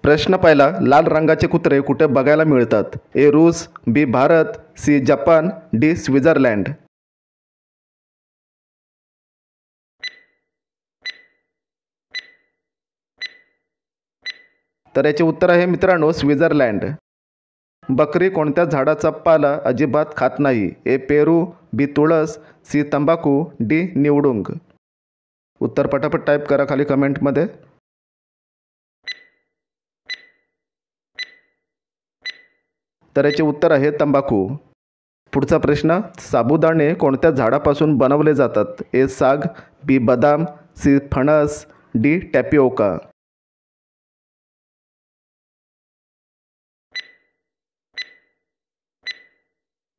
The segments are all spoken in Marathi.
प्रश्न पहिला, लाल रंगाचे कुत्रे कुठे बघायला मिळतात? ए रूस, B Bharat, C Japan, D Switzerland. तर याचे उत्तर आहे मित्रांनो स्वित्झर्लंड. बकरी कोणत्या झाडाचा पाला अजिबात खात नाही? ए पेरू, बी तुळस, सी तंबाखू, डी निवडुंग. उत्तर पटापट टाईप करा खाली कमेंटमध्ये. तर याचे उत्तर आहे तंबाखू. पुढचा प्रश्न, साबुदाणे कोणत्या झाडापासून बनवले जातात? ए साग, बी बदाम, सी फणस, डी टॅपिओका.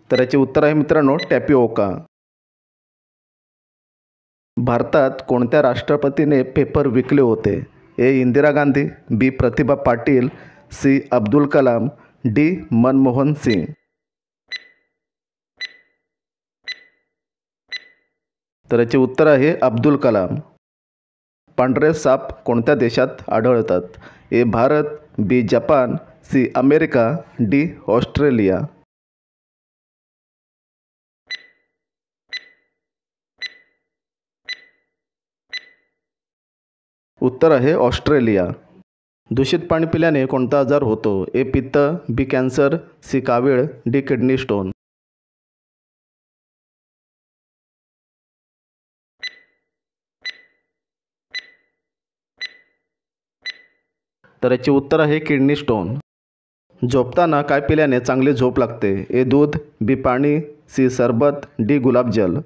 तर याचे उत्तर आहे मित्रांनो टॅपिओका. भारतात कोणत्या राष्ट्रपतीने पेपर विकले होते? ए इंदिरा गांधी, बी प्रतिभा पाटील, सी अब्दुल कलाम, डी मनमोहन सिंग. तर याचे उत्तर आहे अब्दुल कलाम. पांढरे साप कोणत्या देशात आढळतात? A Bharat, B Japan, C America, D Australia. उत्तर आहे ऑस्ट्रेलिया. दूषित पाणी पिल्याने कोणता आजार होतो? ए पित्त, बी कॅन्सर, सी कावीळ, डी किडनी स्टोन. तर याचे उत्तर आहे किडनी स्टोन. झोपताना काय पिल्याने चांगली झोप लागते? ए दूध, बी पाणी, सी सरबत, डी गुलाबजल.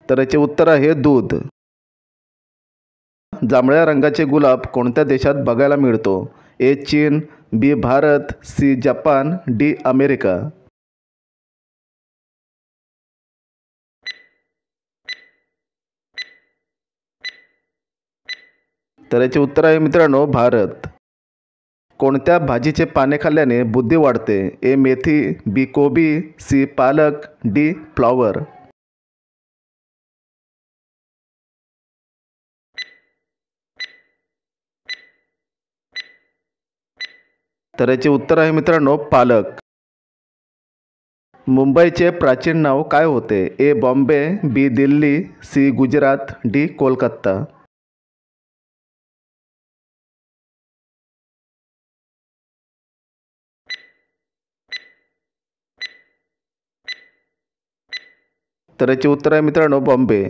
तर याचे उत्तर आहे दूध. जांभळ्या रंगाचे गुलाब कोणत्या देशात बघायला मिळतो? ए चीन, B Bharat, C Japan, D America. तर याचे उत्तर आहे मित्रांनो भारत. कोणत्या भाजीचे पाने खाल्ल्याने बुद्धी वाढते? ए मेथी, बी कोबी, सी पालक, डी फ्लॉवर. तर याचे उत्तर आहे मित्रांनो पालक. मुंबईचे प्राचीन नाव काय होते? ए बॉम्बे, बी दिल्ली, सी गुजरात, डी कोलकाता. तर याचे उत्तर आहे मित्रांनो बॉम्बे.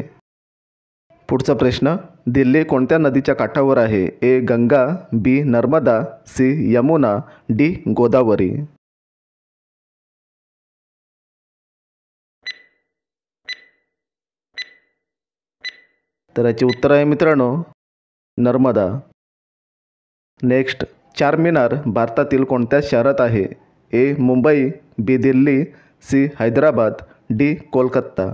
पुढचा प्रश्न, दिल्ली कोणत्या नदीच्या काठावर आहे? ए गंगा, बी नर्मदा, सी यमुना, डी गोदावरी. तर याचे उत्तर आहे मित्रांनो नर्मदा. नेक्स्ट, चारमिनार भारतातील कोणत्या शहरात आहे? ए मुंबई, बी दिल्ली, सी हैदराबाद, डी कोलकाता.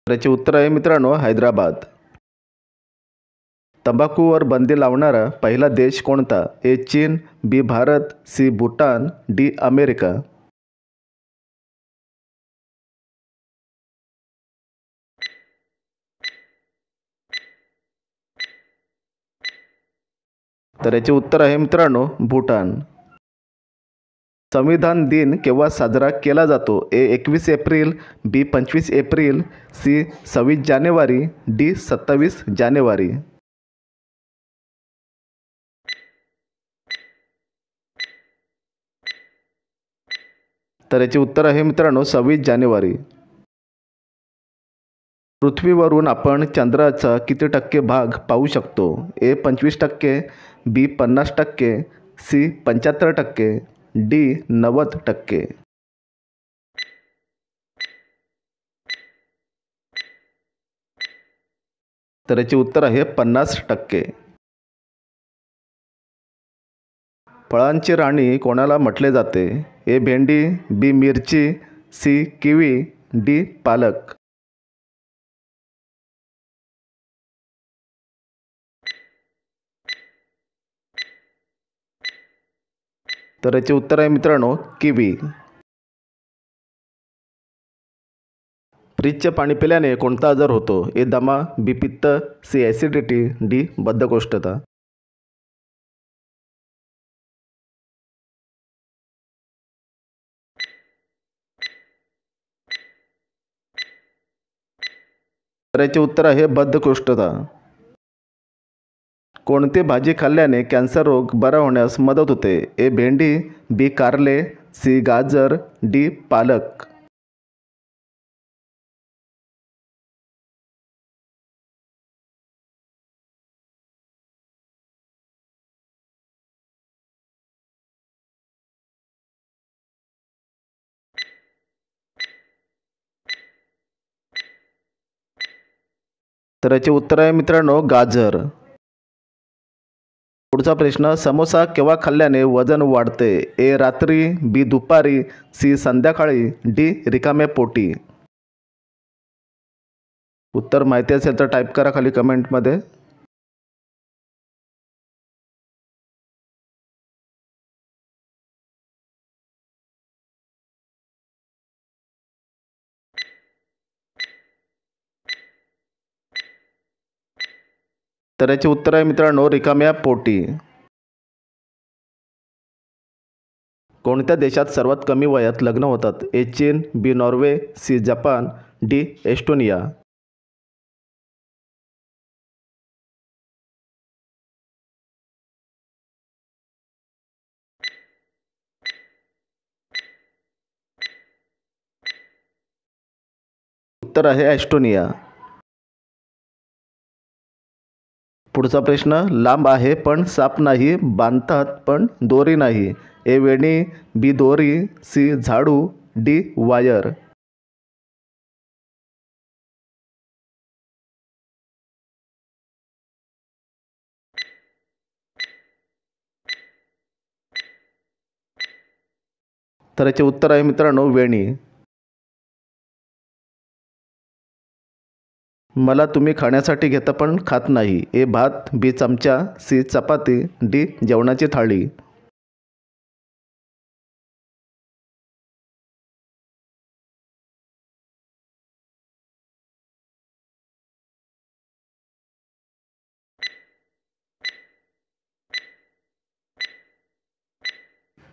याचे उत्तर आहे मित्रांनो हैदराबाद. तंबाखूवर बंदी लावणारा पहिला देश कोणता? ए चीन, B Bharat, C Bhutan, D America. तर याचे उत्तर आहे मित्रांनो भूटान. संविधान दिन केव्हा साजरा केला जातो? ए 21 एप्रिल, बी 25 एप्रिल, सी 26 जानेवारी, डी 27 जानेवारी. तर याचे उत्तर आहे मित्रांनो 26 जानेवारी. पृथ्वीवरून आपण चंद्राचा किती टक्के भाग पाहू शकतो? ए 25%, बी 50%, सी 75%, डी 90%. तर याचे उत्तर आहे 50%. फळांची राणी कोणाला म्हटले जाते? ए भेंडी, बी मिरची, सी किवी, डी पालक. तर याचे उत्तर आहे मित्रांनो किवी. फ्रीजचे पाणी पिल्याने कोणता आजार होतो? ए दमा, बी पित्त, सी ॲसिडिटी, डी बद्धकोष्ठता. तर याचे उत्तर आहे बद्धकोष्ठता. कोणती भाजी खाल्ल्याने कॅन्सर रोग बरा होण्यास मदत होते? ए भेंडी, बी कारले, सी गाजर, डी पालक. तर याचे उत्तर आहे मित्रांनो गाजर. पुढचा प्रश्न, समोसा केव्हा खाल्ल्याने वजन वाढते? ए रात्री, बी दुपारी, सी संध्याकाळी, डी रिकाम्या पोटी. उत्तर माहिती असेल तर टाईप करा खाली कमेंटमध्ये. तर याचे उत्तर आहे मित्रांनो रिकाम्या पोटी. कोणत्या देशात सर्वात कमी वयात लग्न होतात? ए चीन, B Norway, C Japan, D Estonia. उत्तर आहे एस्टोनिया. पुढचा प्रश्न, लांब आहे पण साप नाही, बांधतात पण दोरी नाही. ए वेणी, बी दोरी, सी झाडू, डी वायर. तर याचे उत्तर आहे मित्रांनो वेणी. मला तुम्ही खाण्यासाठी घेता पण खात नाही. ए भात, बी चमचा, सी चपाती, डी जेवणाची थाळी.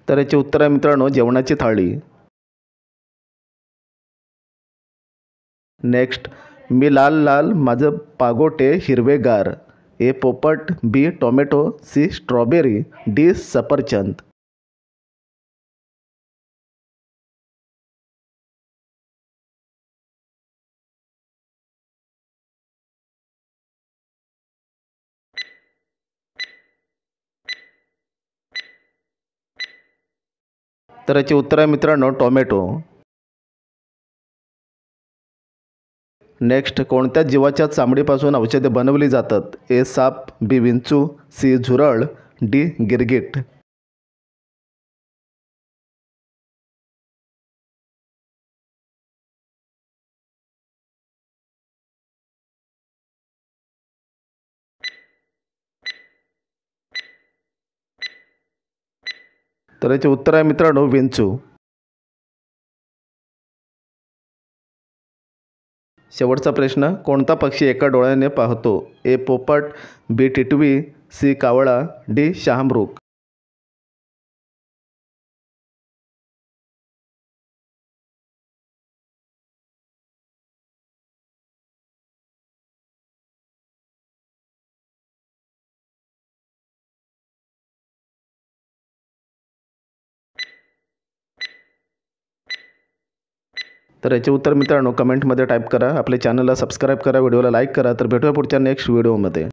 तर याचे उत्तर आहे मित्रांनो जेवणाची थाळी. नेक्स्ट, मी लाल लाल माझं पागोटे हिरवेगार. ए पोपट, बी टोमॅटो, सी स्ट्रॉबेरी, डी सफरचंद. तर याचे उत्तर आहे मित्रांनो टोमॅटो. नेक्स्ट, कोणत्या जीवाच्या चामडीपासून औषधे बनवली जातात? ए साप, बी विंचू, सी झुरळ, डी गिरगिट. तर याचे उत्तर आहे मित्रांनो विंचू. शेवटचा प्रश्न, कोणता पक्षी एका डोळ्याने पाहतो? ए पोपट, बी टिटवी, सी कावळा, डी शहामृग. तर याचे उत्तर मित्रांनो कमेंटमध्ये टाईप करा. आपल्या चॅनलला सबस्क्राईब करा, व्हिडिओला लाईक करा. तर भेटूया पुढच्या नेक्स्ट व्हिडिओमध्ये.